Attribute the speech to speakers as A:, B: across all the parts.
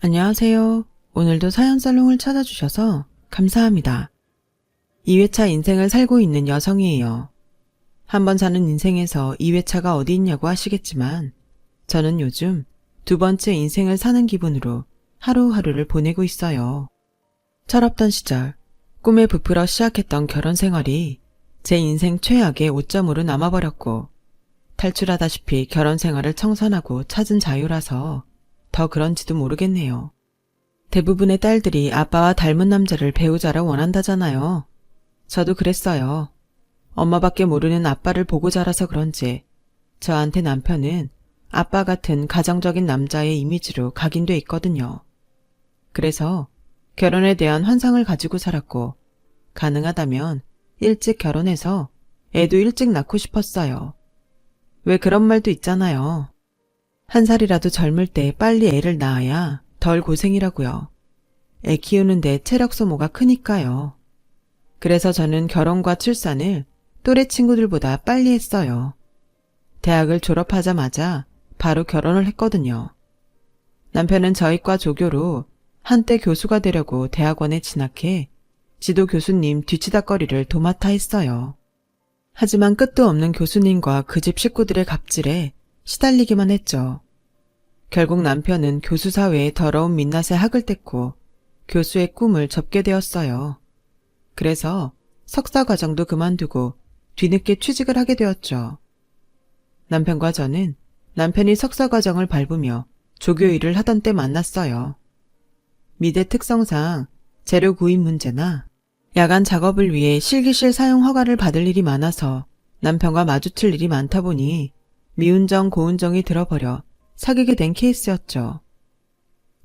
A: 안녕하세요. 오늘도 사연살롱을 찾아주셔서 감사합니다. 2회차 인생을 살고 있는 여성이에요. 한 번 사는 인생에서 2회차가 어디 있냐고 하시겠지만 저는 요즘 두 번째 인생을 사는 기분으로 하루하루를 보내고 있어요. 철없던 시절 꿈에 부풀어 시작했던 결혼 생활이 제 인생 최악의 오점으로 남아버렸고 탈출하다시피 결혼 생활을 청산하고 찾은 자유라서 더 그런지도 모르겠네요. 대부분의 딸들이 아빠와 닮은 남자를 배우자라 원한다잖아요. 저도 그랬어요. 엄마밖에 모르는 아빠를 보고 자라서 그런지 저한테 남편은 아빠 같은 가정적인 남자의 이미지로 각인돼 있거든요. 그래서 결혼에 대한 환상을 가지고 살았고 가능하다면 일찍 결혼해서 애도 일찍 낳고 싶었어요. 왜 그런 말도 있잖아요. 한 살이라도 젊을 때 빨리 애를 낳아야 덜 고생이라고요. 애 키우는데 체력 소모가 크니까요. 그래서 저는 결혼과 출산을 또래 친구들보다 빨리 했어요. 대학을 졸업하자마자 바로 결혼을 했거든요. 남편은 저희과 조교로 한때 교수가 되려고 대학원에 진학해 지도 교수님 뒤치다꺼리를 도맡아 했어요. 하지만 끝도 없는 교수님과 그 집 식구들의 갑질에 시달리기만 했죠. 결국 남편은 교수 사회의 더러운 민낯에 학을 뗐고 교수의 꿈을 접게 되었어요. 그래서 석사 과정도 그만두고 뒤늦게 취직을 하게 되었죠. 남편과 저는 남편이 석사 과정을 밟으며 조교 일을 하던 때 만났어요. 미대 특성상 재료 구입 문제나 야간 작업을 위해 실기실 사용 허가를 받을 일이 많아서 남편과 마주칠 일이 많다 보니 미운정 고운정이 들어버려 사귀게 된 케이스였죠.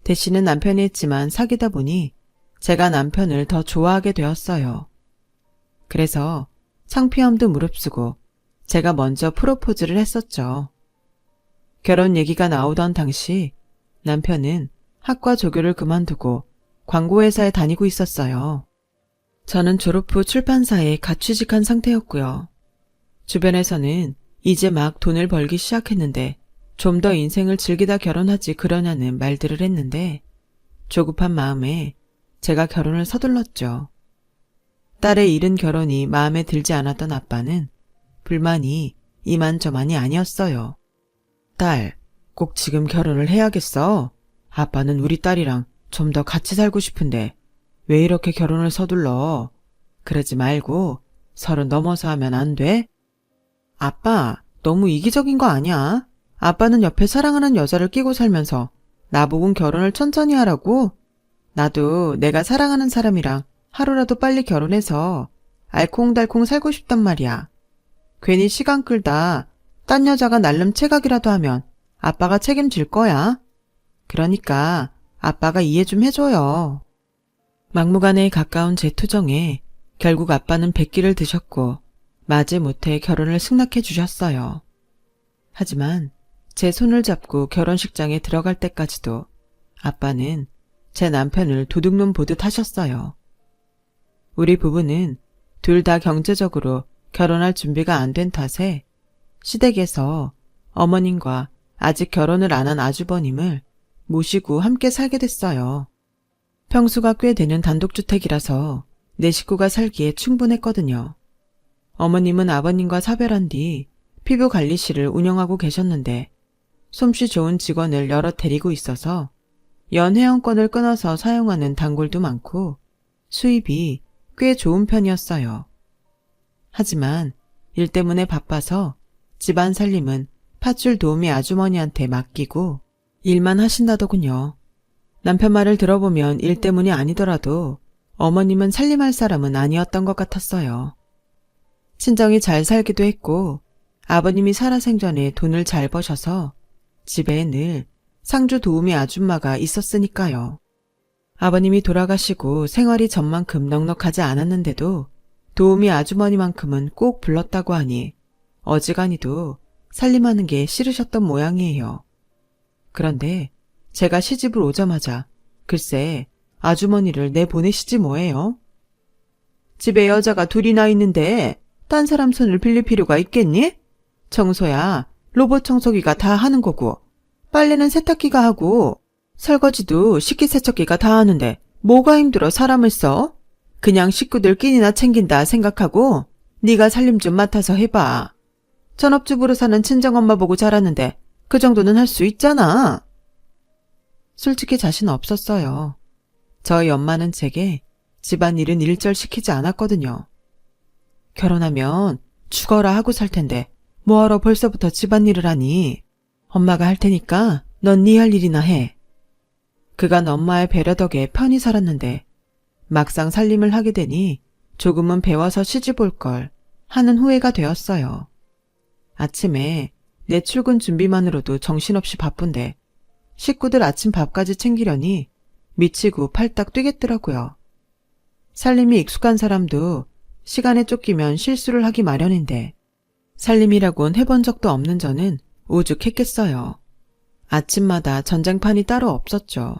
A: 대신은 남편이 했지만 사귀다 보니 제가 남편을 더 좋아하게 되었어요. 그래서 상피함도 무릅쓰고 제가 먼저 프로포즈를 했었죠. 결혼 얘기가 나오던 당시 남편은 학과 조교를 그만두고 광고회사에 다니고 있었어요. 저는 졸업 후 출판사에 갓 취직한 상태였고요. 주변에서는 이제 막 돈을 벌기 시작했는데 좀 더 인생을 즐기다 결혼하지 그러냐는 말들을 했는데 조급한 마음에 제가 결혼을 서둘렀죠. 딸의 이른 결혼이 마음에 들지 않았던 아빠는 불만이 이만저만이 아니었어요. 딸, 꼭 지금 결혼을 해야겠어. 아빠는 우리 딸이랑 좀 더 같이 살고 싶은데 왜 이렇게 결혼을 서둘러? 그러지 말고 30 넘어서 하면 안 돼? 아빠, 너무 이기적인 거 아니야? 아빠는 옆에 사랑하는 여자를 끼고 살면서 나보곤 결혼을 천천히 하라고? 나도 내가 사랑하는 사람이랑 하루라도 빨리 결혼해서 알콩달콩 살고 싶단 말이야. 괜히 시간 끌다 딴 여자가 날름 체각이라도 하면 아빠가 책임질 거야. 그러니까 아빠가 이해 좀 해줘요. 막무가내에 가까운 제 투정에 결국 아빠는 백기를 드셨고 마지못해 결혼을 승낙해 주셨어요. 하지만 제 손을 잡고 결혼식장에 들어갈 때까지도 아빠는 제 남편을 도둑놈 보듯 하셨어요. 우리 부부는 둘 다 경제적으로 결혼할 준비가 안 된 탓에 시댁에서 어머님과 아직 결혼을 안 한 아주버님을 모시고 함께 살게 됐어요. 평수가 꽤 되는 단독주택이라서 네 식구가 살기에 충분했거든요. 어머님은 아버님과 사별한 뒤 피부관리실을 운영하고 계셨는데 솜씨 좋은 직원을 여럿 데리고 있어서 연 회원권을 끊어서 사용하는 단골도 많고 수입이 꽤 좋은 편이었어요. 하지만 일 때문에 바빠서 집안 살림은 팥줄 도우미 아주머니한테 맡기고 일만 하신다더군요. 남편 말을 들어보면 일 때문이 아니더라도 어머님은 살림할 사람은 아니었던 것 같았어요. 친정이 잘 살기도 했고 아버님이 살아생전에 돈을 잘 버셔서 집에 늘 상주 도우미 아줌마가 있었으니까요. 아버님이 돌아가시고 생활이 전만큼 넉넉하지 않았는데도 도우미 아주머니만큼은 꼭 불렀다고 하니 어지간히도 살림하는 게 싫으셨던 모양이에요. 그런데 제가 시집을 오자마자 글쎄 아주머니를 내보내시지 뭐예요? 집에 여자가 둘이나 있는데 딴 사람 손을 빌릴 필요가 있겠니? 청소야 로봇 청소기가 다 하는 거고 빨래는 세탁기가 하고 설거지도 식기세척기가 다 하는데 뭐가 힘들어 사람을 써? 그냥 식구들 끼니나 챙긴다 생각하고 네가 살림 좀 맡아서 해봐. 전업주부로 사는 친정엄마 보고 자랐는데 그 정도는 할 수 있잖아. 솔직히 자신 없었어요. 저희 엄마는 제게 집안일은 일절 시키지 않았거든요. 결혼하면 죽어라 하고 살 텐데 뭐하러 벌써부터 집안일을 하니? 엄마가 할 테니까 넌 네 할 일이나 해. 그간 엄마의 배려 덕에 편히 살았는데 막상 살림을 하게 되니 조금은 배워서 시집 올 걸 하는 후회가 되었어요. 아침에 내 출근 준비만으로도 정신없이 바쁜데 식구들 아침 밥까지 챙기려니 미치고 팔딱 뛰겠더라고요. 살림이 익숙한 사람도 시간에 쫓기면 실수를 하기 마련인데 살림이라곤 해본 적도 없는 저는 오죽했겠어요. 아침마다 전쟁판이 따로 없었죠.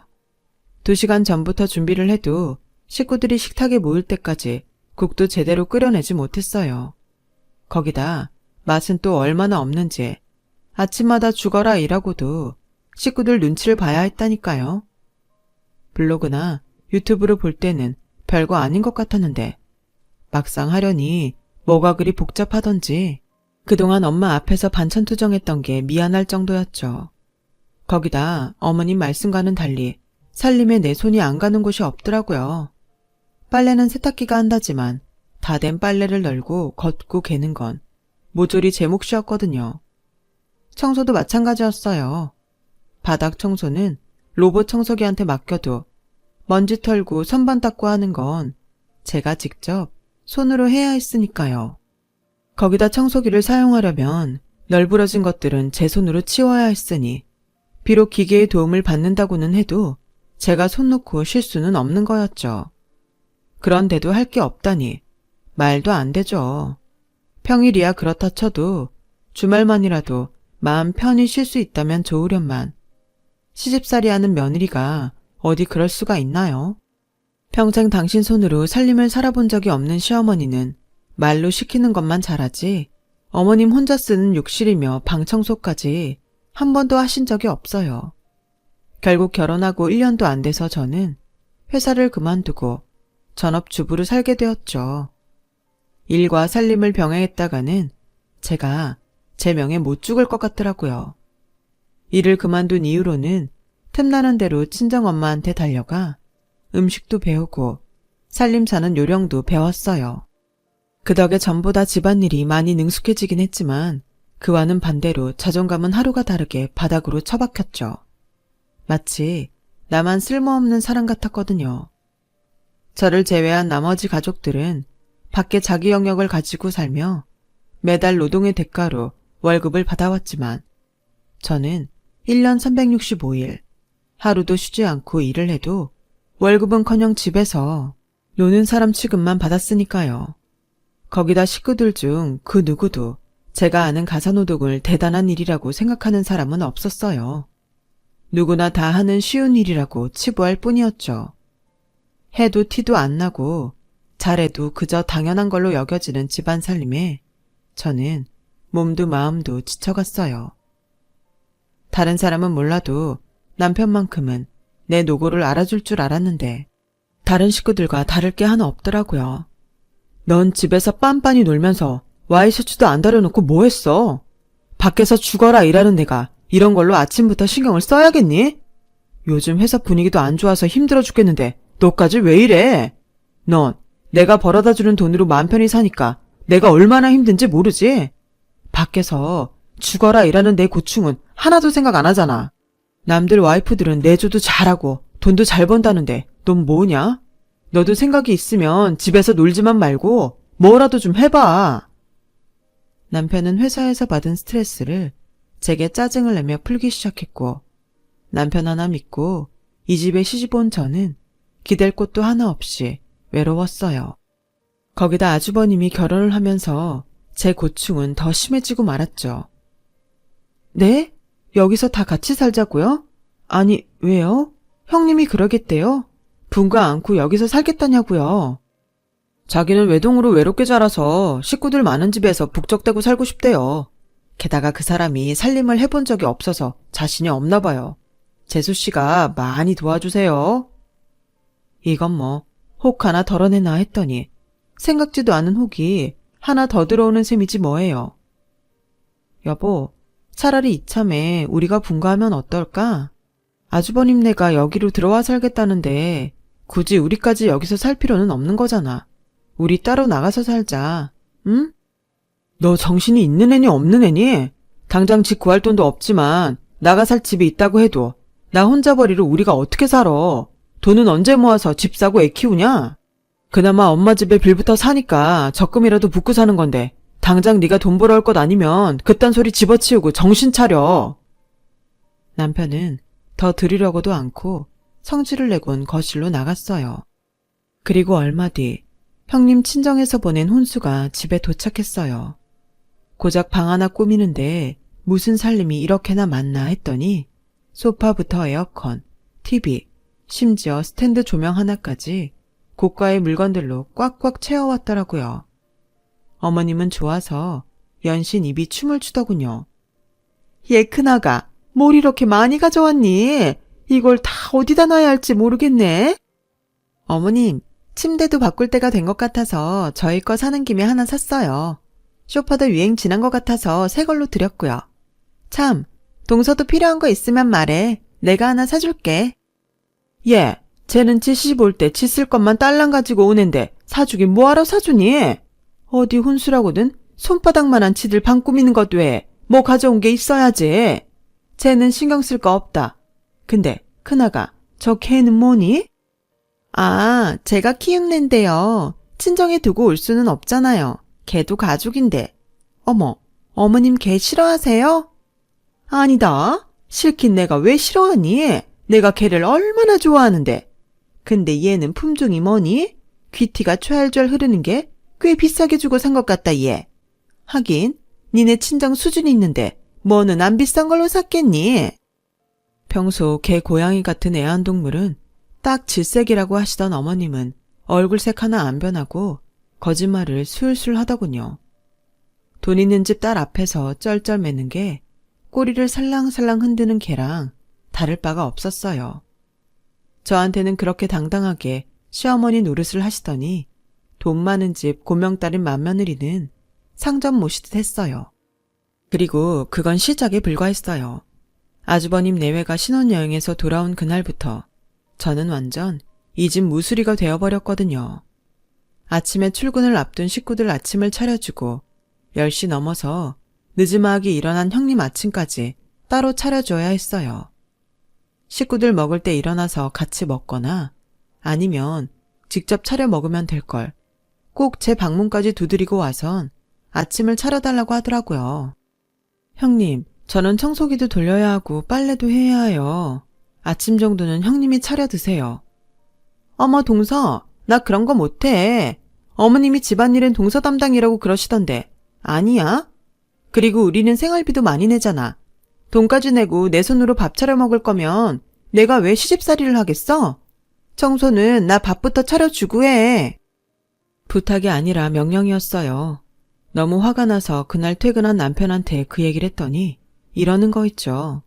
A: 2시간 전부터 준비를 해도 식구들이 식탁에 모일 때까지 국도 제대로 끓여내지 못했어요. 거기다 맛은 또 얼마나 없는지 아침마다 죽어라 일하고도 식구들 눈치를 봐야 했다니까요. 블로그나 유튜브를 볼 때는 별거 아닌 것 같았는데 막상 하려니 뭐가 그리 복잡하던지 그동안 엄마 앞에서 반찬투정했던 게 미안할 정도였죠. 거기다 어머님 말씀과는 달리 살림에 내 손이 안 가는 곳이 없더라고요. 빨래는 세탁기가 한다지만 다 된 빨래를 널고 걷고 개는 건 모조리 제 몫이었거든요. 청소도 마찬가지였어요. 바닥 청소는 로봇 청소기한테 맡겨도 먼지 털고 선반 닦고 하는 건 제가 직접 손으로 해야 했으니까요. 거기다 청소기를 사용하려면 널브러진 것들은 제 손으로 치워야 했으니 비록 기계의 도움을 받는다고는 해도 제가 손 놓고 쉴 수는 없는 거였죠. 그런데도 할 게 없다니 말도 안 되죠. 평일이야 그렇다 쳐도 주말만이라도 마음 편히 쉴 수 있다면 좋으련만 시집살이 하는 며느리가 어디 그럴 수가 있나요? 평생 당신 손으로 살림을 살아본 적이 없는 시어머니는 말로 시키는 것만 잘하지 어머님 혼자 쓰는 욕실이며 방 청소까지 한 번도 하신 적이 없어요. 결국 결혼하고 1년도 안 돼서 저는 회사를 그만두고 전업주부로 살게 되었죠. 일과 살림을 병행했다가는 제가 제 명에 못 죽을 것 같더라고요. 일을 그만둔 이후로는 틈나는 대로 친정엄마한테 달려가 음식도 배우고 살림 사는 요령도 배웠어요. 그 덕에 전보다 집안일이 많이 능숙해지긴 했지만 그와는 반대로 자존감은 하루가 다르게 바닥으로 처박혔죠. 마치 나만 쓸모없는 사람 같았거든요. 저를 제외한 나머지 가족들은 밖에 자기 영역을 가지고 살며 매달 노동의 대가로 월급을 받아왔지만 저는 1년 365일 하루도 쉬지 않고 일을 해도 월급은커녕 집에서 노는 사람 취급만 받았으니까요. 거기다 식구들 중 그 누구도 제가 아는 가사노동을 대단한 일이라고 생각하는 사람은 없었어요. 누구나 다 하는 쉬운 일이라고 치부할 뿐이었죠. 해도 티도 안 나고 잘해도 그저 당연한 걸로 여겨지는 집안 살림에 저는 몸도 마음도 지쳐갔어요. 다른 사람은 몰라도 남편만큼은 내 노고를 알아줄 줄 알았는데 다른 식구들과 다를 게 하나 없더라고요. 넌 집에서 빤빤히 놀면서 와이셔츠도 안 다려놓고 뭐 했어? 밖에서 죽어라 일하는 내가 이런 걸로 아침부터 신경을 써야겠니? 요즘 회사 분위기도 안 좋아서 힘들어 죽겠는데 너까지 왜 이래? 넌 내가 벌어다주는 돈으로 마음 편히 사니까 내가 얼마나 힘든지 모르지? 밖에서 죽어라 일하는 내 고충은 하나도 생각 안 하잖아. 남들 와이프들은 내조도 잘하고 돈도 잘 번다는데 넌 뭐냐? 너도 생각이 있으면 집에서 놀지만 말고 뭐라도 좀 해봐. 남편은 회사에서 받은 스트레스를 제게 짜증을 내며 풀기 시작했고 남편 하나 믿고 이 집에 시집 온 저는 기댈 곳도 하나 없이 외로웠어요. 거기다 아주버님이 결혼을 하면서 제 고충은 더 심해지고 말았죠. 네? 여기서 다 같이 살자고요? 아니, 왜요? 형님이 그러겠대요? 분가 않고 여기서 살겠다냐고요. 자기는 외동으로 외롭게 자라서 식구들 많은 집에서 북적대고 살고 싶대요. 게다가 그 사람이 살림을 해본 적이 없어서 자신이 없나 봐요. 재수씨가 많이 도와주세요. 이건 뭐 혹 하나 덜어내나 했더니 생각지도 않은 혹이 하나 더 들어오는 셈이지 뭐예요. 여보, 차라리 이참에 우리가 분가하면 어떨까? 아주버님네가 여기로 들어와 살겠다는데 굳이 우리까지 여기서 살 필요는 없는 거잖아. 우리 따로 나가서 살자. 응? 너 정신이 있는 애니 없는 애니? 당장 집 구할 돈도 없지만 나가 살 집이 있다고 해도 나 혼자 버리로 우리가 어떻게 살아? 돈은 언제 모아서 집 사고 애 키우냐? 그나마 엄마 집에 빌부터 사니까 적금이라도 붓고 사는 건데 당장 네가 돈 벌어올 것 아니면 그딴 소리 집어치우고 정신 차려. 남편은 더 들으려고도 않고 성질을 내곤 거실로 나갔어요. 그리고 얼마 뒤 형님 친정에서 보낸 혼수가 집에 도착했어요. 고작 방 하나 꾸미는데 무슨 살림이 이렇게나 많나 했더니 소파부터 에어컨, TV, 심지어 스탠드 조명 하나까지 고가의 물건들로 꽉꽉 채워왔더라고요. 어머님은 좋아서 연신 입이 춤을 추더군요. 얘 큰아가 뭘 이렇게 많이 가져왔니? 이걸 다 어디다 놔야 할지 모르겠네. 어머님, 침대도 바꿀 때가 된 것 같아서 저희 거 사는 김에 하나 샀어요. 소파도 유행 지난 것 같아서 새 걸로 드렸고요. 참, 동서도 필요한 거 있으면 말해. 내가 하나 사줄게. 예, 쟤는 치 시집 올 때 치 쓸 것만 딸랑 가지고 오는데 사주긴 뭐하러 사주니? 어디 혼수라고는 손바닥만한 치들 방 꾸미는 것 외에 뭐 가져온 게 있어야지. 쟤는 신경 쓸 거 없다. 근데 큰아가 저 걔는 뭐니? 아, 제가 키운 앤데요. 친정에 두고 올 수는 없잖아요. 걔도 가족인데. 어머, 어머님 걔 싫어하세요? 아니다. 싫긴 내가 왜 싫어하니? 내가 걔를 얼마나 좋아하는데. 근데 얘는 품종이 뭐니? 귀티가 최알절 흐르는 게 꽤 비싸게 주고 산 것 같다 얘. 하긴 니네 친정 수준이 있는데 뭐는 안 비싼 걸로 샀겠니? 평소 개 고양이 같은 애완동물은 딱 질색이라고 하시던 어머님은 얼굴색 하나 안 변하고 거짓말을 술술 하더군요. 돈 있는 집 딸 앞에서 쩔쩔매는 게 꼬리를 살랑살랑 흔드는 개랑 다를 바가 없었어요. 저한테는 그렇게 당당하게 시어머니 노릇을 하시더니 돈 많은 집 고명딸인 맏며느리는 상점 모시듯 했어요. 그리고 그건 시작에 불과했어요. 아주버님 내외가 신혼여행에서 돌아온 그날부터 저는 완전 이 집 무수리가 되어버렸거든요. 아침에 출근을 앞둔 식구들 아침을 차려주고 10시 넘어서 늦지막이 일어난 형님 아침까지 따로 차려줘야 했어요. 식구들 먹을 때 일어나서 같이 먹거나 아니면 직접 차려 먹으면 될걸. 꼭 제 방문까지 두드리고 와선 아침을 차려달라고 하더라고요. 형님, 저는 청소기도 돌려야 하고 빨래도 해야 해요. 아침 정도는 형님이 차려 드세요. 어머 동서, 나 그런 거 못해. 어머님이 집안일은 동서 담당이라고 그러시던데 아니야? 그리고 우리는 생활비도 많이 내잖아. 돈까지 내고 내 손으로 밥 차려 먹을 거면 내가 왜 시집살이를 하겠어? 청소는 나 밥부터 차려주고 해. 부탁이 아니라 명령이었어요. 너무 화가 나서 그날 퇴근한 남편한테 그 얘기를 했더니 이러는 거 있죠.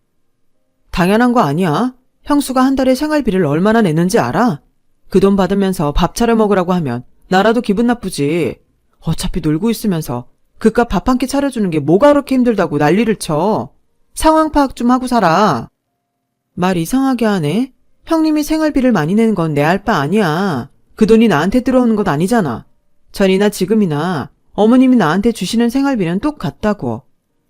A: 당연한 거 아니야. 형수가 한 달에 생활비를 얼마나 내는지 알아? 그 돈 받으면서 밥 차려 먹으라고 하면 나라도 기분 나쁘지. 어차피 놀고 있으면서 그깟 밥 한 끼 차려주는 게 뭐가 그렇게 힘들다고 난리를 쳐. 상황 파악 좀 하고 살아. 말 이상하게 하네. 형님이 생활비를 많이 내는 건 내 알 바 아니야. 그 돈이 나한테 들어오는 것 아니잖아. 전이나 지금이나 어머님이 나한테 주시는 생활비는 똑같다고.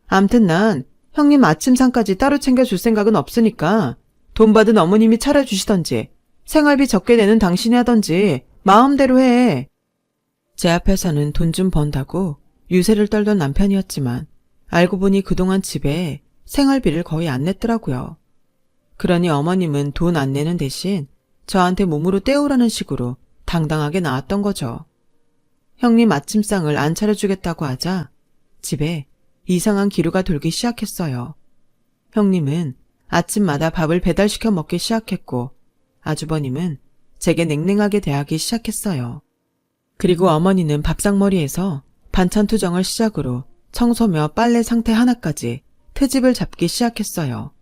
A: 암튼 난 형님 아침상까지 따로 챙겨줄 생각은 없으니까 돈 받은 어머님이 차려주시던지 생활비 적게 내는 당신이 하던지 마음대로 해. 제 앞에서는 돈 좀 번다고 유세를 떨던 남편이었지만 알고 보니 그동안 집에 생활비를 거의 안 냈더라고요. 그러니 어머님은 돈 안 내는 대신 저한테 몸으로 때우라는 식으로 당당하게 나왔던 거죠. 형님 아침상을 안 차려주겠다고 하자 집에 이상한 기류가 돌기 시작했어요. 형님은 아침마다 밥을 배달시켜 먹기 시작했고 아주버님은 제게 냉랭하게 대하기 시작했어요. 그리고 어머니는 밥상머리에서 반찬 투정을 시작으로 청소며 빨래 상태 하나까지 트집을 잡기 시작했어요.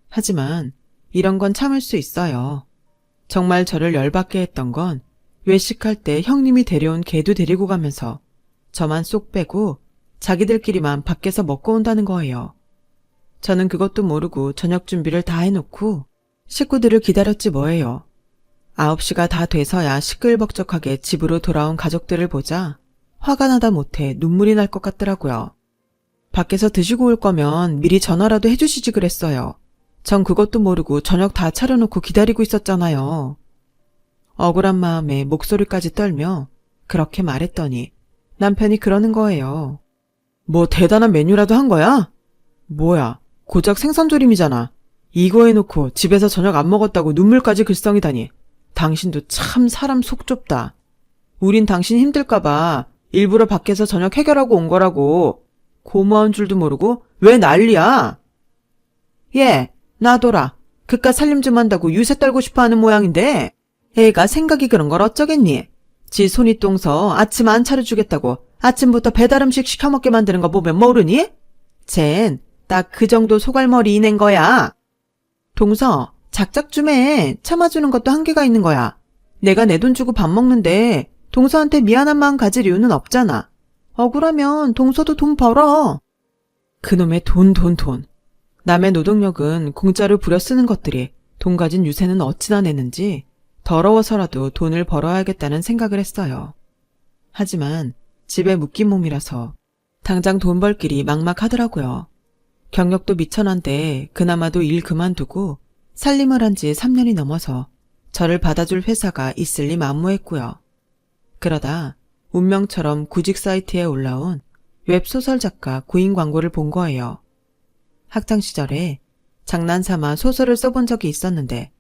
A: 하지만 이런 건 참을 수 있어요. 정말 저를 열받게 했던 건 외식할 때 형님이 데려온 개도 데리고 가면서 저만 쏙 빼고 자기들끼리만 밖에서 먹고 온다는 거예요. 저는 그것도 모르고 저녁 준비를 다 해놓고 식구들을 기다렸지 뭐예요. 9시가 다 돼서야 시끌벅적하게 집으로 돌아온 가족들을 보자 화가 나다 못해 눈물이 날 것 같더라고요. 밖에서 드시고 올 거면 미리 전화라도 해주시지 그랬어요. 전 그것도 모르고 저녁 다 차려놓고 기다리고 있었잖아요. 억울한 마음에 목소리까지 떨며 그렇게 말했더니 남편이 그러는 거예요. 뭐 대단한 메뉴라도 한 거야? 뭐야, 고작 생선조림이잖아. 이거 해놓고 집에서 저녁 안 먹었다고 눈물까지 글썽이다니. 당신도 참 사람 속 좁다. 우린 당신 힘들까봐 일부러 밖에서 저녁 해결하고 온 거라고. 고마운 줄도 모르고 왜 난리야? 얘, 놔둬라. 그깟 살림 좀 한다고 유세 떨고 싶어하는 모양인데 애가 생각이 그런 걸 어쩌겠니? 지 손이 똥서 아침 안 차려주겠다고 아침부터 배달음식 시켜먹게 만드는 거 보면 모르니? 쟨 딱 그 정도 소갈머리 이낸 거야. 동서, 작작 좀 해. 참아주는 것도 한계가 있는 거야. 내가 내 돈 주고 밥 먹는데 동서한테 미안한 마음 가질 이유는 없잖아. 억울하면 동서도 돈 벌어. 그놈의 돈. 남의 노동력은 공짜로 부려 쓰는 것들이 돈 가진 유세는 어찌나 내는지 더러워서라도 돈을 벌어야겠다는 생각을 했어요. 하지만 집에 묶인 몸이라서 당장 돈 벌 길이 막막하더라고요. 경력도 미천한데 그나마도 일 그만두고 살림을 한 지 3년이 넘어서 저를 받아줄 회사가 있을 리 만무했고요. 그러다 운명처럼 구직 사이트에 올라온 웹소설 작가 구인 광고를 본 거예요. 학창시절에 장난삼아 소설을 써본 적이 있었는데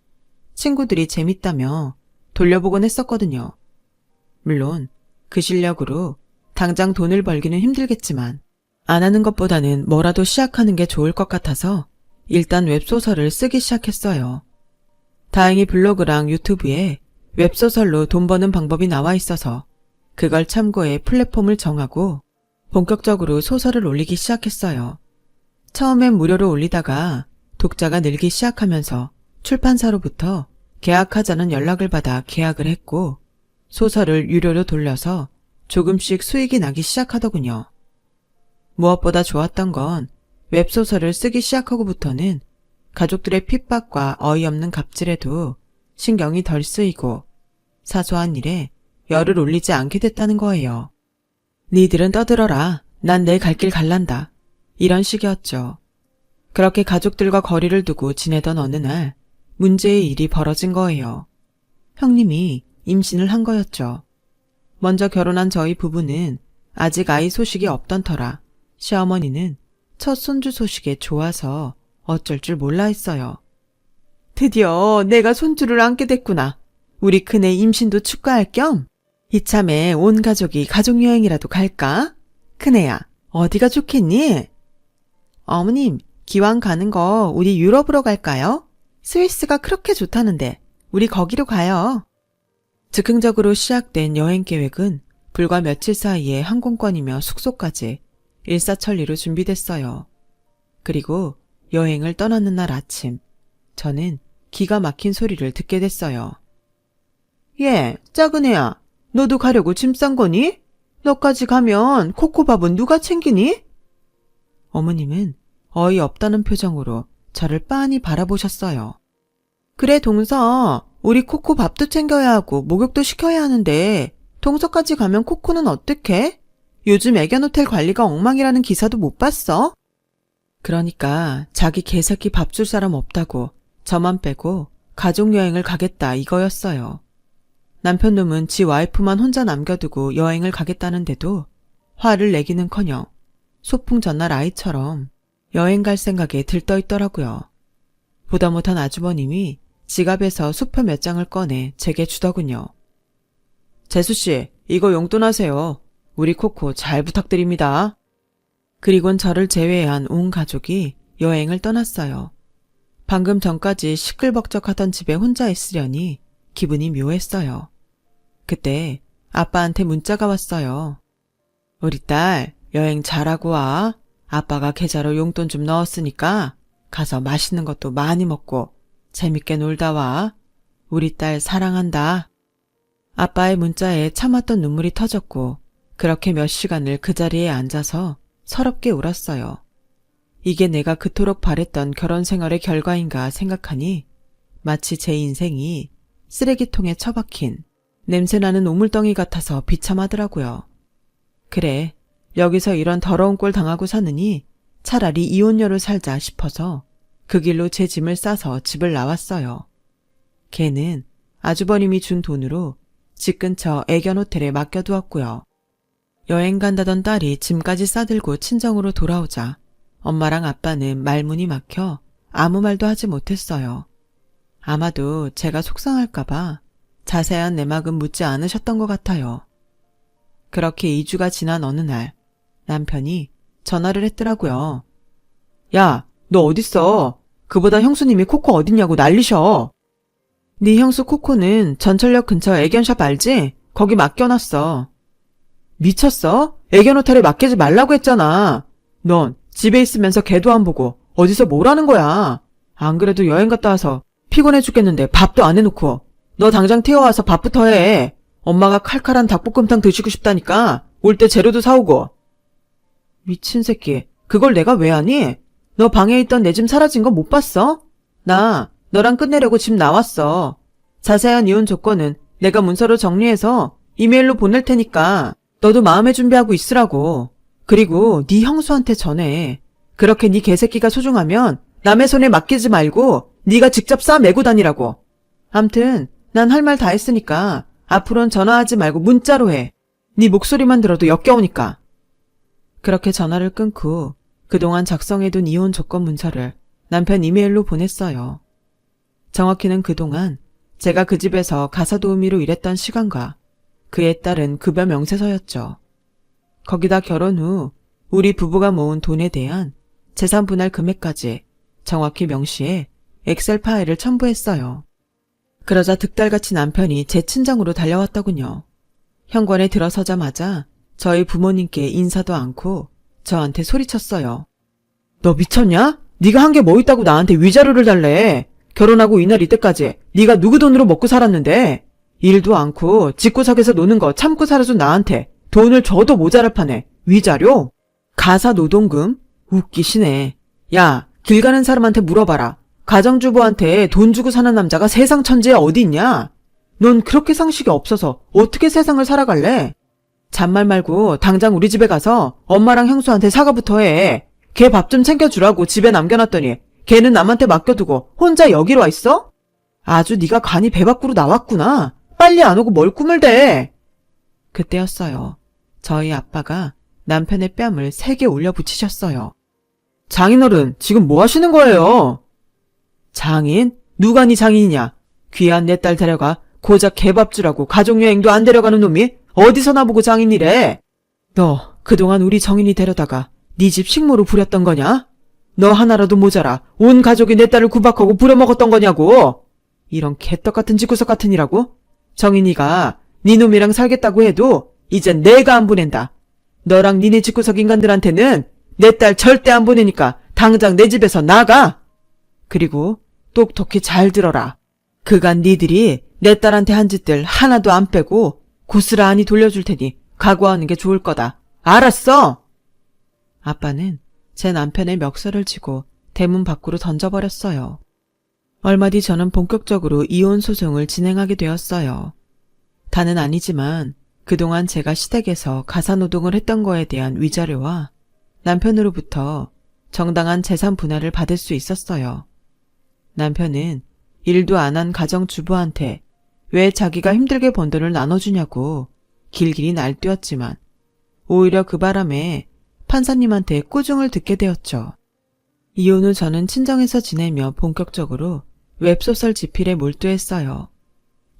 A: 친구들이 재밌다며 돌려보곤 했었거든요. 물론 그 실력으로 당장 돈을 벌기는 힘들겠지만 안 하는 것보다는 뭐라도 시작하는 게 좋을 것 같아서 일단 웹소설을 쓰기 시작했어요. 다행히 블로그랑 유튜브에 웹소설로 돈 버는 방법이 나와 있어서 그걸 참고해 플랫폼을 정하고 본격적으로 소설을 올리기 시작했어요. 처음엔 무료로 올리다가 독자가 늘기 시작하면서 출판사로부터 계약하자는 연락을 받아 계약을 했고 소설을 유료로 돌려서 조금씩 수익이 나기 시작하더군요. 무엇보다 좋았던 건 웹소설을 쓰기 시작하고부터는 가족들의 핍박과 어이없는 갑질에도 신경이 덜 쓰이고 사소한 일에 열을 올리지 않게 됐다는 거예요. 니들은 떠들어라. 난 내 갈 길 갈란다. 이런 식이었죠. 그렇게 가족들과 거리를 두고 지내던 어느 날 문제의 일이 벌어진 거예요. 형님이 임신을 한 거였죠. 먼저 결혼한 저희 부부는 아직 아이 소식이 없던 터라 시어머니는 첫 손주 소식에 좋아서 어쩔 줄 몰라 했어요. 드디어 내가 손주를 안게 됐구나. 우리 큰애 임신도 축하할 겸 이참에 온 가족이 가족여행이라도 갈까? 큰애야, 어디가 좋겠니? 어머님, 기왕 가는 거 우리 유럽으로 갈까요? 스위스가 그렇게 좋다는데 우리 거기로 가요. 즉흥적으로 시작된 여행 계획은 불과 며칠 사이에 항공권이며 숙소까지 일사천리로 준비됐어요. 그리고 여행을 떠나는 날 아침, 저는 기가 막힌 소리를 듣게 됐어요. 예, 작은 애야, 너도 가려고 짐 싼 거니? 너까지 가면 코코밥은 누가 챙기니? 어머님은 어이없다는 표정으로 저를 빤히 바라보셨어요. 그래 동서, 우리 코코 밥도 챙겨야 하고 목욕도 시켜야 하는데 동서까지 가면 코코는 어떡해? 요즘 애견 호텔 관리가 엉망이라는 기사도 못 봤어? 그러니까 자기 개새끼 밥 줄 사람 없다고 저만 빼고 가족여행을 가겠다 이거였어요. 남편 놈은 지 와이프만 혼자 남겨두고 여행을 가겠다는데도 화를 내기는커녕 소풍 전날 아이처럼 여행 갈 생각에 들떠있더라고요. 보다 못한 아주버님이 지갑에서 수표 몇 장을 꺼내 제게 주더군요. 재수씨, 이거 용돈하세요. 우리 코코 잘 부탁드립니다. 그리곤 저를 제외한 온 가족이 여행을 떠났어요. 방금 전까지 시끌벅적하던 집에 혼자 있으려니 기분이 묘했어요. 그때 아빠한테 문자가 왔어요. 우리 딸 여행 잘하고 와. 아빠가 계좌로 용돈 좀 넣었으니까 가서 맛있는 것도 많이 먹고 재밌게 놀다 와. 우리 딸 사랑한다. 아빠의 문자에 참았던 눈물이 터졌고 그렇게 몇 시간을 그 자리에 앉아서 서럽게 울었어요. 이게 내가 그토록 바랬던 결혼 생활의 결과인가 생각하니 마치 제 인생이 쓰레기통에 처박힌 냄새나는 오물덩이 같아서 비참하더라고요. 그래, 여기서 이런 더러운 꼴 당하고 사느니 차라리 이혼녀로 살자 싶어서 그 길로 제 짐을 싸서 집을 나왔어요. 걔는 아주버님이 준 돈으로 집 근처 애견 호텔에 맡겨두었고요. 여행 간다던 딸이 짐까지 싸들고 친정으로 돌아오자 엄마랑 아빠는 말문이 막혀 아무 말도 하지 못했어요. 아마도 제가 속상할까봐 자세한 내막은 묻지 않으셨던 것 같아요. 그렇게 2주가 지난 어느 날 남편이 전화를 했더라고요. 야, 너 어딨어? 그보다 형수님이 코코 어딨냐고 난리셔. 네 형수 코코는 전철역 근처 애견샵 알지? 거기 맡겨놨어. 미쳤어? 애견 호텔에 맡기지 말라고 했잖아. 넌 집에 있으면서 걔도 안 보고 어디서 뭘 하는 거야. 안 그래도 여행 갔다 와서 피곤해 죽겠는데 밥도 안 해놓고. 너 당장 튀어와서 밥부터 해. 엄마가 칼칼한 닭볶음탕 드시고 싶다니까 올 때 재료도 사오고. 미친 새끼, 그걸 내가 왜 하니? 너 방에 있던 내 짐 사라진 거 못 봤어? 나 너랑 끝내려고 집 나왔어. 자세한 이혼 조건은 내가 문서로 정리해서 이메일로 보낼 테니까 너도 마음의 준비하고 있으라고. 그리고 네 형수한테 전해. 그렇게 네 개새끼가 소중하면 남의 손에 맡기지 말고 네가 직접 싸 메고 다니라고. 암튼 난 할 말 다 했으니까 앞으로는 전화하지 말고 문자로 해. 네 목소리만 들어도 역겨우니까. 그렇게 전화를 끊고 그동안 작성해둔 이혼 조건 문서를 남편 이메일로 보냈어요. 정확히는 그동안 제가 그 집에서 가사 도우미로 일했던 시간과 그에 따른 급여 명세서였죠. 거기다 결혼 후 우리 부부가 모은 돈에 대한 재산 분할 금액까지 정확히 명시해 엑셀 파일을 첨부했어요. 그러자 득달같이 남편이 제 친정으로 달려왔더군요. 현관에 들어서자마자 저희 부모님께 인사도 않고 저한테 소리쳤어요. 너 미쳤냐? 네가 한 게 뭐 있다고 나한테 위자료를 달래. 결혼하고 이날 이때까지 네가 누구 돈으로 먹고 살았는데 일도 않고 집구석에서 노는 거 참고 살아준 나한테 돈을 줘도 모자랄 판에 위자료? 가사 노동금? 웃기시네. 야, 길 가는 사람한테 물어봐라. 가정주부한테 돈 주고 사는 남자가 세상 천지에 어디 있냐? 넌 그렇게 상식이 없어서 어떻게 세상을 살아갈래? 잔말 말고 당장 우리 집에 가서 엄마랑 형수한테 사과부터 해. 걔 밥 좀 챙겨주라고 집에 남겨놨더니 걔는 남한테 맡겨두고 혼자 여기로 와 있어? 아주 네가 간이 배 밖으로 나왔구나. 빨리 안 오고 뭘 꿈을 대. 그때였어요. 저희 아빠가 남편의 뺨을 세게 올려붙이셨어요. 장인어른, 지금 뭐 하시는 거예요? 장인? 누가 네 장인이냐? 귀한 내 딸 데려가 고작 개밥 주라고 가족여행도 안 데려가는 놈이 어디서 나보고 장인이래? 너 그동안 우리 정인이 데려다가 네 집 식모로 부렸던 거냐? 너 하나라도 모자라 온 가족이 내 딸을 구박하고 부려먹었던 거냐고? 이런 개떡 같은 집구석 같으니라고? 정인이가 네 놈이랑 살겠다고 해도 이젠 내가 안 보낸다. 너랑 니네 집구석 인간들한테는 내 딸 절대 안 보내니까 당장 내 집에서 나가. 그리고 똑똑히 잘 들어라. 그간 니들이 내 딸한테 한 짓들 하나도 안 빼고 고스란히 돌려줄 테니 각오하는 게 좋을 거다. 알았어? 아빠는 제 남편의 멱살을 쥐고 대문 밖으로 던져버렸어요. 얼마 뒤 저는 본격적으로 이혼 소송을 진행하게 되었어요. 다는 아니지만 그동안 제가 시댁에서 가사노동을 했던 거에 대한 위자료와 남편으로부터 정당한 재산 분할을 받을 수 있었어요. 남편은 일도 안 한 가정주부한테 왜 자기가 힘들게 번 돈을 나눠주냐고 길길이 날뛰었지만 오히려 그 바람에 판사님한테 꾸중을 듣게 되었죠. 이혼 후 저는 친정에서 지내며 본격적으로 웹소설 집필에 몰두했어요.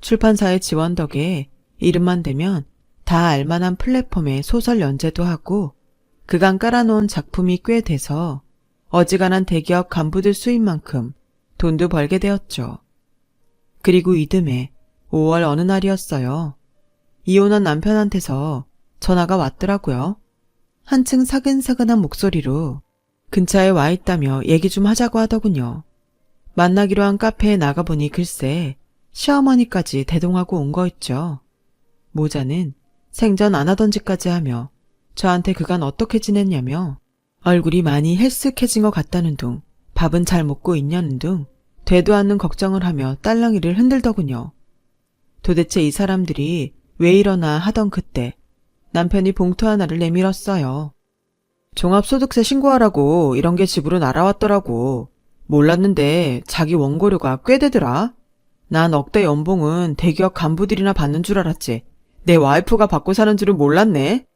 A: 출판사의 지원 덕에 이름만 대면 다 알만한 플랫폼에 소설 연재도 하고 그간 깔아놓은 작품이 꽤 돼서 어지간한 대기업 간부들 수입만큼 돈도 벌게 되었죠. 그리고 이듬해 5월 어느 날이었어요. 이혼한 남편한테서 전화가 왔더라고요. 한층 사근사근한 목소리로 근처에 와 있다며 얘기 좀 하자고 하더군요. 만나기로 한 카페에 나가보니 글쎄 시어머니까지 대동하고 온 거 있죠. 모자는 생전 안 하던 짓까지 하며 저한테 그간 어떻게 지냈냐며 얼굴이 많이 헬쓱해진 것 같다는 둥, 밥은 잘 먹고 있냐는 둥 되도 않는 걱정을 하며 딸랑이를 흔들더군요. 도대체 이 사람들이 왜 이러나 하던 그때 남편이 봉투 하나를 내밀었어요. 종합소득세 신고하라고 이런 게 집으로 날아왔더라고. 몰랐는데 자기 원고료가 꽤 되더라. 난 억대 연봉은 대기업 간부들이나 받는 줄 알았지. 내 와이프가 받고 사는 줄은 몰랐네.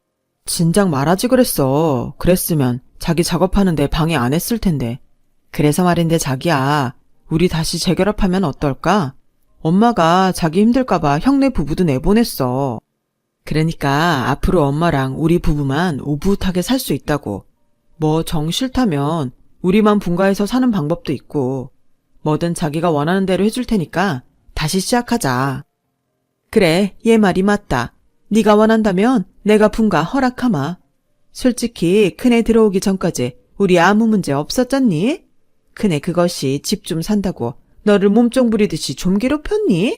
A: 진작 말하지 그랬어. 그랬으면 자기 작업하는데 방해 안 했을 텐데. 그래서 말인데 자기야, 우리 다시 재결합하면 어떨까? 엄마가 자기 힘들까봐 형네 부부도 내보냈어. 그러니까 앞으로 엄마랑 우리 부부만 오붓하게 살 수 있다고. 뭐 정 싫다면 우리만 분가해서 사는 방법도 있고 뭐든 자기가 원하는 대로 해줄 테니까 다시 시작하자. 그래, 얘 말이 맞다. 네가 원한다면 내가 분가 허락하마. 솔직히 큰애 들어오기 전까지 우리 아무 문제 없었잖니? 큰애 그것이 집 좀 산다고 너를 몸종 부리듯이 좀 괴롭혔니?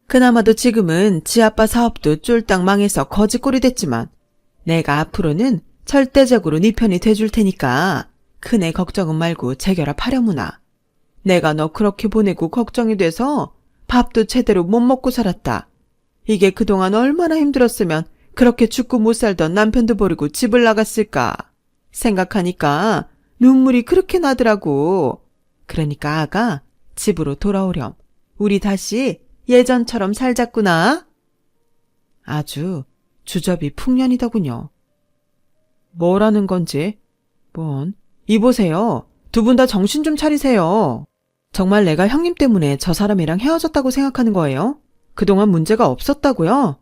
A: 그나마도 지금은 지 아빠 사업도 쫄딱 망해서 거지꼴이 됐지만 내가 앞으로는 절대적으로 네 편이 돼줄 테니까 큰애 걱정은 말고 재결합하려무나. 내가 너 그렇게 보내고 걱정이 돼서 밥도 제대로 못 먹고 살았다. 이게 그동안 얼마나 힘들었으면 그렇게 죽고 못 살던 남편도 버리고 집을 나갔을까 생각하니까 눈물이 그렇게 나더라고. 그러니까 아가 집으로 돌아오렴. 우리 다시 예전처럼 살자꾸나. 아주 주접이 풍년이더군요. 뭐라는 건지. 뭔. 이보세요. 두 분 다 정신 좀 차리세요. 정말 내가 형님 때문에 저 사람이랑 헤어졌다고 생각하는 거예요? 그동안 문제가 없었다고요?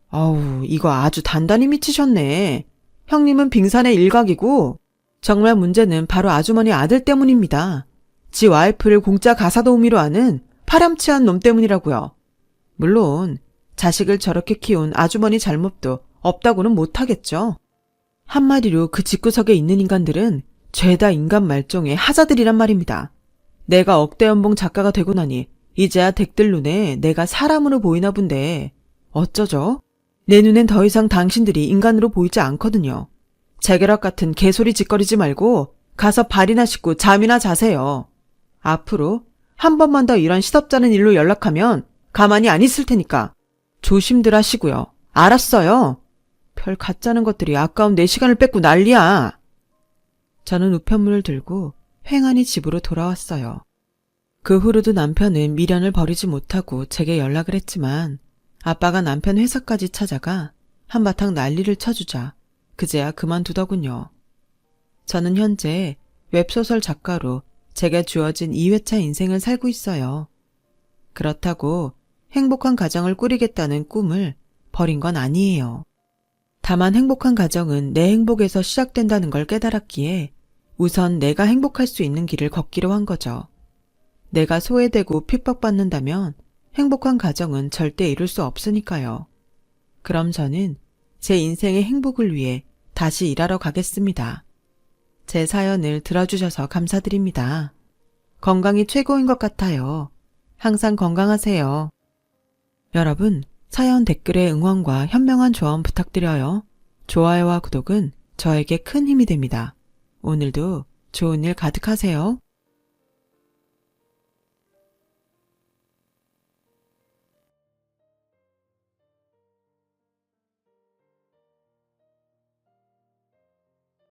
A: 아우, 이거 아주 단단히 미치셨네. 형님은 빙산의 일각이고 정말 문제는 바로 아주머니 아들 때문입니다. 지 와이프를 공짜 가사도우미로 하는 파렴치한 놈 때문이라고요. 물론 자식을 저렇게 키운 아주머니 잘못도 없다고는 못하겠죠. 한마디로 그 집구석에 있는 인간들은 죄다 인간 말종의 하자들이란 말입니다. 내가 억대 연봉 작가가 되고 나니 이제야 댁들 눈에 내가 사람으로 보이나 본데 어쩌죠? 내 눈엔 더 이상 당신들이 인간으로 보이지 않거든요. 재결합 같은 개소리 짓거리지 말고 가서 발이나 씻고 잠이나 자세요. 앞으로 한 번만 더 이런 시덥잖은 일로 연락하면 가만히 안 있을 테니까 조심들 하시고요. 알았어요? 별 가짜는 것들이 아까운 내 시간을 뺏고 난리야. 저는 우편물을 들고 횡하니 집으로 돌아왔어요. 그 후로도 남편은 미련을 버리지 못하고 제게 연락을 했지만 아빠가 남편 회사까지 찾아가 한바탕 난리를 쳐주자 그제야 그만두더군요. 저는 현재 웹소설 작가로 제게 주어진 2회차 인생을 살고 있어요. 그렇다고 행복한 가정을 꾸리겠다는 꿈을 버린 건 아니에요. 다만 행복한 가정은 내 행복에서 시작된다는 걸 깨달았기에 우선 내가 행복할 수 있는 길을 걷기로 한 거죠. 내가 소외되고 핍박받는다면 행복한 가정은 절대 이룰 수 없으니까요. 그럼 저는 제 인생의 행복을 위해 다시 일하러 가겠습니다. 제 사연을 들어주셔서 감사드립니다. 건강이 최고인 것 같아요. 항상 건강하세요. 여러분, 사연 댓글에 응원과 현명한 조언 부탁드려요. 좋아요와 구독은 저에게 큰 힘이 됩니다. 오늘도 좋은 일 가득하세요.